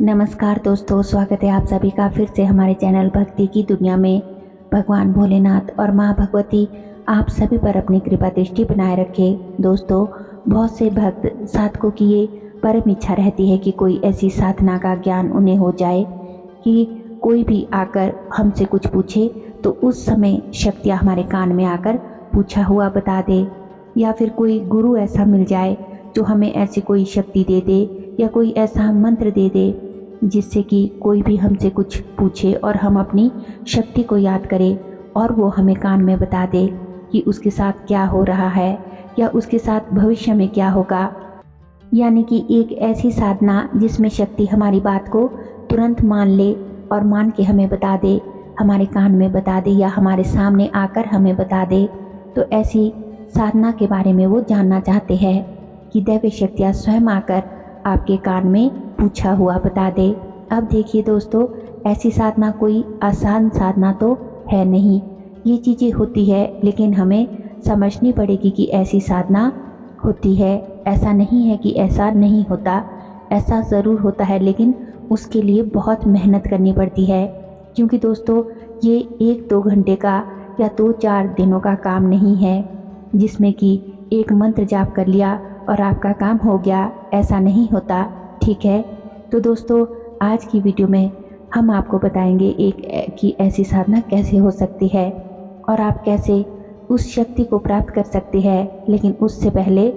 नमस्कार दोस्तों, स्वागत है आप सभी का फिर से हमारे चैनल भक्ति की दुनिया में। भगवान भोलेनाथ और माँ भगवती आप सभी पर अपनी कृपा दृष्टि बनाए रखे। दोस्तों, बहुत से भक्त साधकों की ये परम इच्छा रहती है कि कोई ऐसी साधना का ज्ञान उन्हें हो जाए कि कोई भी आकर हमसे कुछ पूछे तो उस समय शक्तियाँ हमारे कान में आकर पूछा हुआ बता दे, या फिर कोई गुरु ऐसा मिल जाए जो हमें ऐसी कोई शक्ति दे दे या कोई ऐसा मंत्र दे दे जिससे कि कोई भी हमसे कुछ पूछे और हम अपनी शक्ति को याद करें और वो हमें कान में बता दे कि उसके साथ क्या हो रहा है या उसके साथ भविष्य में क्या होगा। यानी कि एक ऐसी साधना जिसमें शक्ति हमारी बात को तुरंत मान ले और मान के हमें बता दे, हमारे कान में बता दे या हमारे सामने आकर हमें बता दे। तो ऐसी साधना के बारे में वो जानना चाहते हैं कि दैवी शक्तियाँ स्वयं आकर आपके कान में पूछा हुआ बता दे। अब देखिए दोस्तों, ऐसी साधना कोई आसान साधना तो है नहीं। ये चीज़ें होती है लेकिन हमें समझनी पड़ेगी कि ऐसी साधना होती है। ऐसा नहीं है कि ऐसा नहीं होता, ऐसा ज़रूर होता है, लेकिन उसके लिए बहुत मेहनत करनी पड़ती है। क्योंकि दोस्तों, ये 1-2 घंटे का या 2-4 दिनों का काम नहीं है जिसमें कि एक मंत्र जाप कर लिया और आपका काम हो गया। ऐसा नहीं होता, ठीक है। तो दोस्तों, आज की वीडियो में हम आपको बताएंगे कि ऐसी साधना कैसे हो सकती है और आप कैसे उस शक्ति को प्राप्त कर सकते हैं। लेकिन उससे पहले,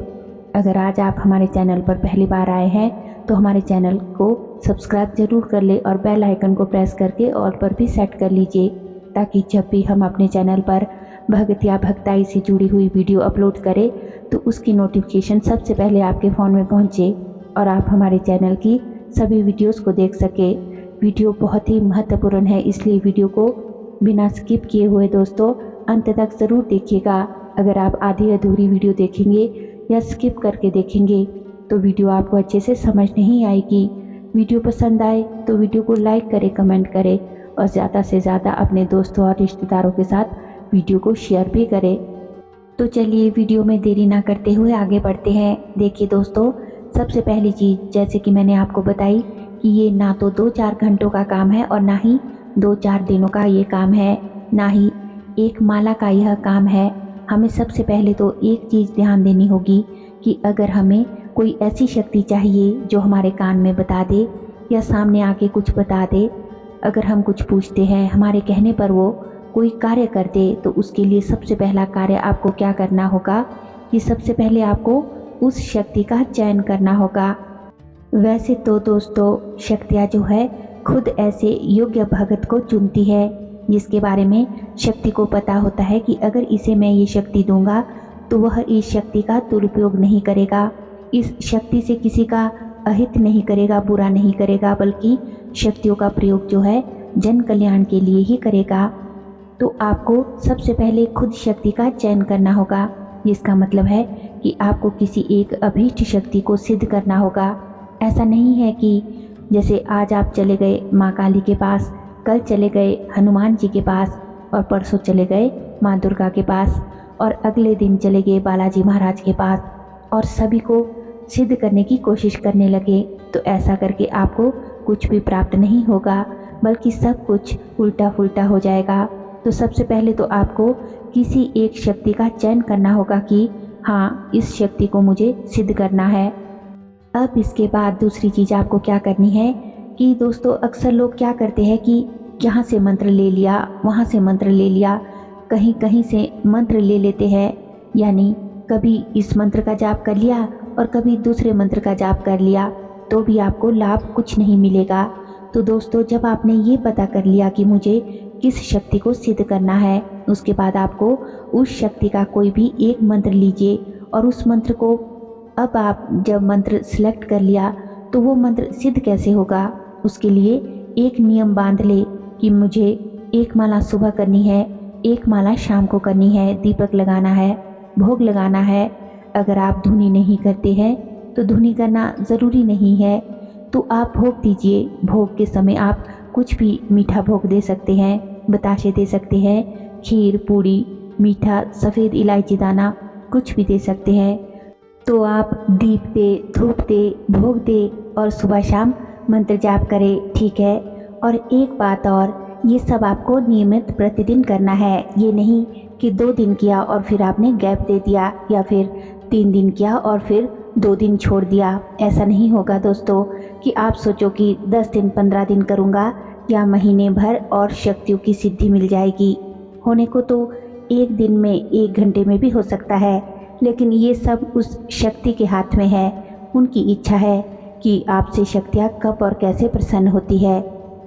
अगर आज आप हमारे चैनल पर पहली बार आए हैं तो हमारे चैनल को सब्सक्राइब जरूर कर ले और बेल आइकन को प्रेस करके ऑल पर भी सेट कर लीजिए, ताकि जब भी हम अपने चैनल पर भक्ति या भक्ताई से जुड़ी हुई वीडियो अपलोड करें तो उसकी नोटिफिकेशन सबसे पहले आपके फ़ोन में पहुंचे और आप हमारे चैनल की सभी वीडियोस को देख सके। वीडियो बहुत ही महत्वपूर्ण है, इसलिए वीडियो को बिना स्किप किए हुए दोस्तों अंत तक ज़रूर देखिएगा। अगर आप आधी अधूरी वीडियो देखेंगे या स्किप करके देखेंगे तो वीडियो आपको अच्छे से समझ नहीं आएगी। वीडियो पसंद आए तो वीडियो को लाइक करें, कमेंट करें और ज़्यादा से ज़्यादा अपने दोस्तों और रिश्तेदारों के साथ वीडियो को शेयर भी करें। तो चलिए वीडियो में देरी ना करते हुए आगे बढ़ते हैं। देखिए दोस्तों, सबसे पहली चीज़, जैसे कि मैंने आपको बताई कि ये ना तो 2-4 घंटों का काम है और ना ही 2-4 दिनों का ये काम है, ना ही एक माला का यह काम है। हमें सबसे पहले तो एक चीज़ ध्यान देनी होगी कि अगर हमें कोई ऐसी शक्ति चाहिए जो हमारे कान में बता दे या सामने आके कुछ बता दे, अगर हम कुछ पूछते हैं, हमारे कहने पर वो कोई कार्य कर दे, तो उसके लिए सबसे पहला कार्य आपको क्या करना होगा कि सबसे पहले आपको उस शक्ति का चयन करना होगा। वैसे तो दोस्तों, शक्तियाँ जो है खुद ऐसे योग्य भगत को चुनती है जिसके बारे में शक्ति को पता होता है कि अगर इसे मैं ये शक्ति दूंगा तो वह इस शक्ति का दुरुपयोग नहीं करेगा, इस शक्ति से किसी का अहित नहीं करेगा, बुरा नहीं करेगा, बल्कि शक्तियों का प्रयोग जो है जन कल्याण के लिए ही करेगा। तो आपको सबसे पहले खुद शक्ति का चयन करना होगा, जिसका मतलब है कि आपको किसी एक अभीष्ट शक्ति को सिद्ध करना होगा। ऐसा नहीं है कि जैसे आज आप चले गए माँ काली के पास, कल चले गए हनुमान जी के पास और परसों चले गए माँ दुर्गा के पास और अगले दिन चले गए बालाजी महाराज के पास और सभी को सिद्ध करने की कोशिश करने लगे। तो ऐसा करके आपको कुछ भी प्राप्त नहीं होगा, बल्कि सब कुछ उल्टा पुल्टा हो जाएगा। तो सबसे पहले तो आपको किसी एक शक्ति का चयन करना होगा कि हाँ, इस शक्ति को मुझे सिद्ध करना है। अब इसके बाद दूसरी चीज़ आपको क्या करनी है कि दोस्तों, अक्सर लोग क्या करते हैं कि यहाँ से मंत्र ले लिया, वहाँ से मंत्र ले लिया, कहीं कहीं से मंत्र ले लेते हैं। यानी कभी इस मंत्र का जाप कर लिया और कभी दूसरे मंत्र का जाप कर लिया, तो भी आपको लाभ कुछ नहीं मिलेगा। तो दोस्तों, जब आपने ये पता कर लिया कि मुझे किस शक्ति को सिद्ध करना है, उसके बाद आपको उस शक्ति का कोई भी एक मंत्र लीजिए और उस मंत्र को, अब आप जब मंत्र सिलेक्ट कर लिया तो वो मंत्र सिद्ध कैसे होगा, उसके लिए एक नियम बांध ले कि मुझे एक माला सुबह करनी है, एक माला शाम को करनी है, दीपक लगाना है, भोग लगाना है। अगर आप धुनी नहीं करते हैं तो धुनी करना ज़रूरी नहीं है, तो आप भोग दीजिए। भोग के समय आप कुछ भी मीठा भोग दे सकते हैं, बताशे दे सकते हैं, खीर, पूड़ी, मीठा, सफ़ेद इलायची दाना, कुछ भी दे सकते हैं। तो आप दीप दे, धूप दे, भोग दे और सुबह शाम मंत्र जाप करें, ठीक है। और एक बात और, ये सब आपको नियमित प्रतिदिन करना है। ये नहीं कि 2 दिन किया और फिर आपने गैप दे दिया, या फिर 3 दिन किया और फिर 2 दिन छोड़ दिया। ऐसा नहीं होगा दोस्तों कि आप सोचो कि 10 दिन 15 दिन करूँगा या महीने भर और शक्तियों की सिद्धि मिल जाएगी। होने को तो 1 दिन में 1 घंटे में भी हो सकता है, लेकिन ये सब उस शक्ति के हाथ में है। उनकी इच्छा है कि आपसे शक्तियाँ कब और कैसे प्रसन्न होती है,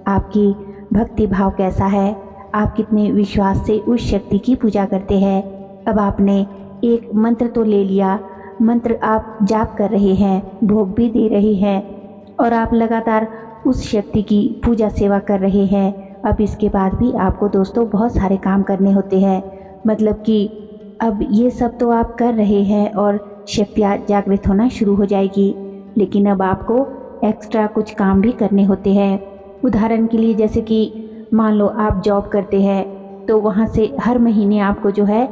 आपकी भक्ति भाव कैसा है, आप कितने विश्वास से उस शक्ति की पूजा करते हैं। अब आपने एक मंत्र तो ले लिया, मंत्र आप जाप कर रहे हैं, भोग भी दे रहे हैं और आप लगातार उस शक्ति की पूजा सेवा कर रहे हैं। अब इसके बाद भी आपको दोस्तों बहुत सारे काम करने होते हैं। मतलब कि अब ये सब तो आप कर रहे हैं और शक्तियाँ जागृत होना शुरू हो जाएगी, लेकिन अब आपको एक्स्ट्रा कुछ काम भी करने होते हैं। उदाहरण के लिए जैसे कि मान लो आप जॉब करते हैं, तो वहाँ से हर महीने आपको जो है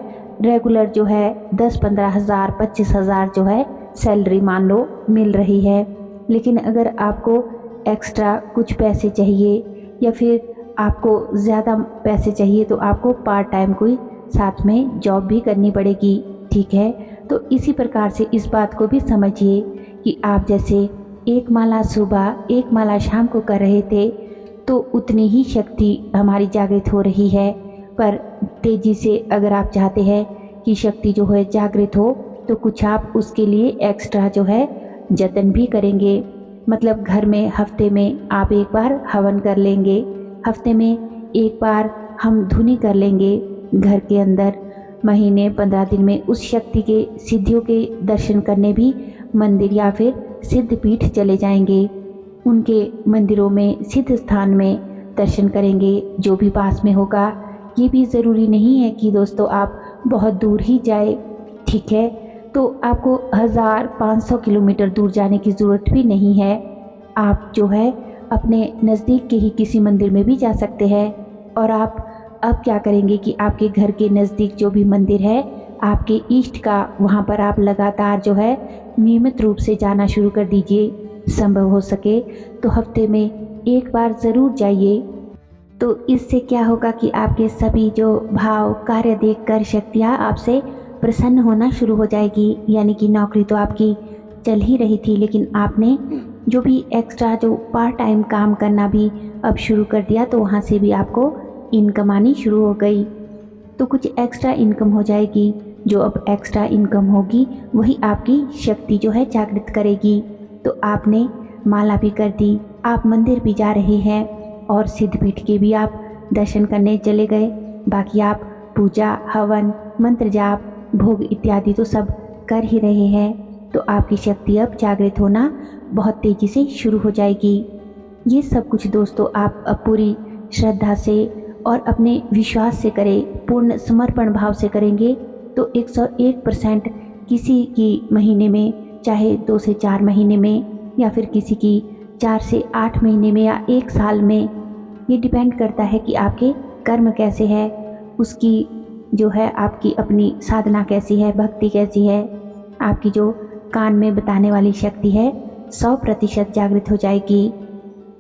रेगुलर जो है 10-15 हज़ार 25 हज़ार जो है सैलरी मान लो मिल रही है। लेकिन अगर आपको एक्स्ट्रा कुछ पैसे चाहिए या फिर आपको ज़्यादा पैसे चाहिए, तो आपको पार्ट टाइम कोई साथ में जॉब भी करनी पड़ेगी, ठीक है। तो इसी प्रकार से इस बात को भी समझिए कि आप जैसे एक माला सुबह एक माला शाम को कर रहे थे, तो उतनी ही शक्ति हमारी जागृत हो रही है। पर तेज़ी से अगर आप चाहते हैं कि शक्ति जो है जागृत हो, तो कुछ आप उसके लिए एक्स्ट्रा जो है जतन भी करेंगे। मतलब घर में हफ्ते में आप एक बार हवन कर लेंगे, हफ्ते में एक बार हम धुनी कर लेंगे घर के अंदर। महीने 15 दिन में उस शक्ति के सिद्धियों के दर्शन करने भी मंदिर या फिर सिद्ध पीठ चले जाएंगे। उनके मंदिरों में सिद्ध स्थान में दर्शन करेंगे जो भी पास में होगा। ये भी ज़रूरी नहीं है कि दोस्तों आप बहुत दूर ही जाए, ठीक है। तो आपको 1500 किलोमीटर दूर जाने की ज़रूरत भी नहीं है। आप जो है अपने नज़दीक के ही किसी मंदिर में भी जा सकते हैं। और आप अब क्या करेंगे कि आपके घर के नज़दीक जो भी मंदिर है आपके इष्ट का, वहाँ पर आप लगातार जो है नियमित रूप से जाना शुरू कर दीजिए। संभव हो सके तो हफ्ते में एक बार ज़रूर जाइए। तो इससे क्या होगा कि आपके सभी जो भाव कार्य देखकर शक्तियाँ आपसे प्रसन्न होना शुरू हो जाएगी। यानी कि नौकरी तो आपकी चल ही रही थी, लेकिन आपने जो भी एक्स्ट्रा जो पार्ट टाइम काम करना भी अब शुरू कर दिया, तो वहाँ से भी आपको इनकम आनी शुरू हो गई। तो कुछ एक्स्ट्रा इनकम हो जाएगी। जो अब एक्स्ट्रा इनकम होगी वही आपकी शक्ति जो है जागृत करेगी। तो आपने माला भी कर दी, आप मंदिर भी जा रहे हैं और सिद्धपीठ के भी आप दर्शन करने चले गए। बाकी आप पूजा हवन मंत्र जाप भोग इत्यादि तो सब कर ही रहे हैं। तो आपकी शक्ति अब जागृत होना बहुत तेज़ी से शुरू हो जाएगी। ये सब कुछ दोस्तों आप अब पूरी श्रद्धा से और अपने विश्वास से करें, पूर्ण समर्पण भाव से करेंगे तो 101% किसी की महीने में, चाहे 2 से 4 महीने में या फिर किसी की 4 से 8 महीने में या 1 साल में, ये डिपेंड करता है कि आपके कर्म कैसे है, उसकी जो है आपकी अपनी साधना कैसी है, भक्ति कैसी है। आपकी जो कान में बताने वाली शक्ति है 100% जागृत हो जाएगी।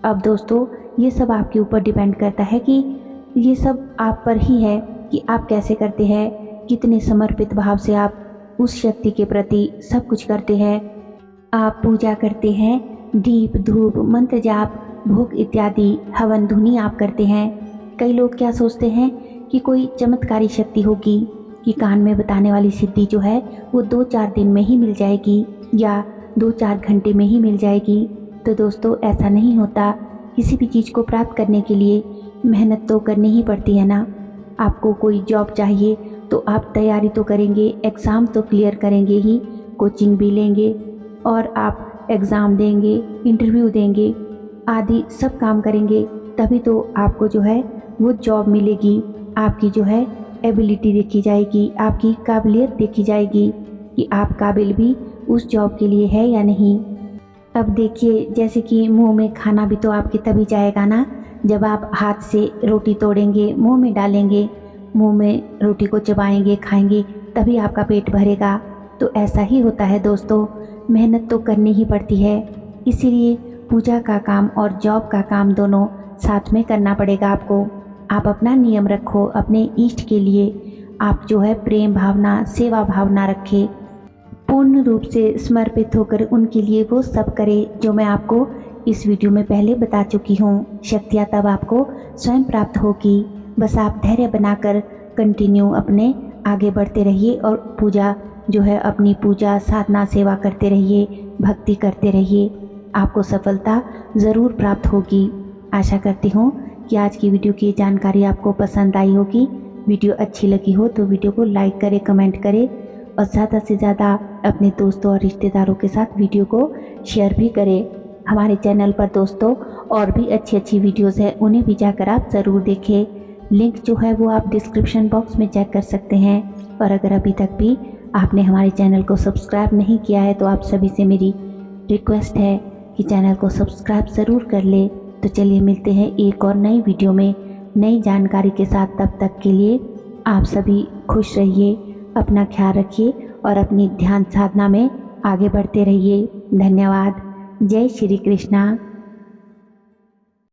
अब दोस्तों ये सब आपके ऊपर डिपेंड करता है कि ये सब आप पर ही है कि आप कैसे करते हैं, कितने समर्पित भाव से आप उस शक्ति के प्रति सब कुछ करते हैं। आप पूजा करते हैं, दीप धूप मंत्र जाप भोग इत्यादि हवन धुनी आप करते हैं। कई लोग क्या सोचते हैं कि कोई चमत्कारी शक्ति होगी कि कान में बताने वाली सिद्धि जो है वो 2-4 दिन में ही मिल जाएगी या 2-4 घंटे में ही मिल जाएगी। तो दोस्तों ऐसा नहीं होता। किसी भी चीज़ को प्राप्त करने के लिए मेहनत तो करनी ही पड़ती है ना। आपको कोई जॉब चाहिए तो आप तैयारी तो करेंगे, एग्ज़ाम तो क्लियर करेंगे ही, कोचिंग भी लेंगे और आप एग्ज़ाम देंगे, इंटरव्यू देंगे आदि सब काम करेंगे, तभी तो आपको जो है वो जॉब मिलेगी। आपकी जो है एबिलिटी देखी जाएगी, आपकी काबिलियत देखी जाएगी कि आप काबिल भी उस जॉब के लिए है या नहीं। अब देखिए जैसे कि मुंह में खाना भी तो आपके तभी जाएगा ना जब आप हाथ से रोटी तोड़ेंगे, मुंह में डालेंगे, मुंह में रोटी को चबाएंगे खाएंगे, तभी आपका पेट भरेगा। तो ऐसा ही होता है दोस्तों, मेहनत तो करनी ही पड़ती है। इसीलिए पूजा का काम और जॉब का काम दोनों साथ में करना पड़ेगा आपको। आप अपना नियम रखो, अपने इष्ट के लिए आप जो है प्रेम भावना, सेवा भावना रखें, पूर्ण रूप से समर्पित होकर उनके लिए वो सब करे जो मैं आपको इस वीडियो में पहले बता चुकी हूँ। शक्तियाँ तब आपको स्वयं प्राप्त होगी। बस आप धैर्य बनाकर कंटिन्यू अपने आगे बढ़ते रहिए और पूजा जो है अपनी पूजा साधना सेवा करते रहिए, भक्ति करते रहिए। आपको सफलता ज़रूर प्राप्त होगी। आशा करती हूँ कि आज की वीडियो की जानकारी आपको पसंद आई होगी। वीडियो अच्छी लगी हो तो वीडियो को लाइक करें, कमेंट करें और ज़्यादा से ज़्यादा अपने दोस्तों और रिश्तेदारों के साथ वीडियो को शेयर भी करें। हमारे चैनल पर दोस्तों और भी अच्छी अच्छी वीडियोस हैं, उन्हें भी जाकर आप ज़रूर देखें। लिंक जो है वो आप डिस्क्रिप्शन बॉक्स में चेक कर सकते हैं। और अगर अभी तक भी आपने हमारे चैनल को सब्सक्राइब नहीं किया है तो आप सभी से मेरी रिक्वेस्ट है कि चैनल को सब्सक्राइब ज़रूर कर ले। तो चलिए मिलते हैं एक और नई वीडियो में नई जानकारी के साथ। तब तक के लिए आप सभी खुश रहिए, अपना ख्याल रखिए और अपनी ध्यान साधना में आगे बढ़ते रहिए। धन्यवाद। जय श्री कृष्णा।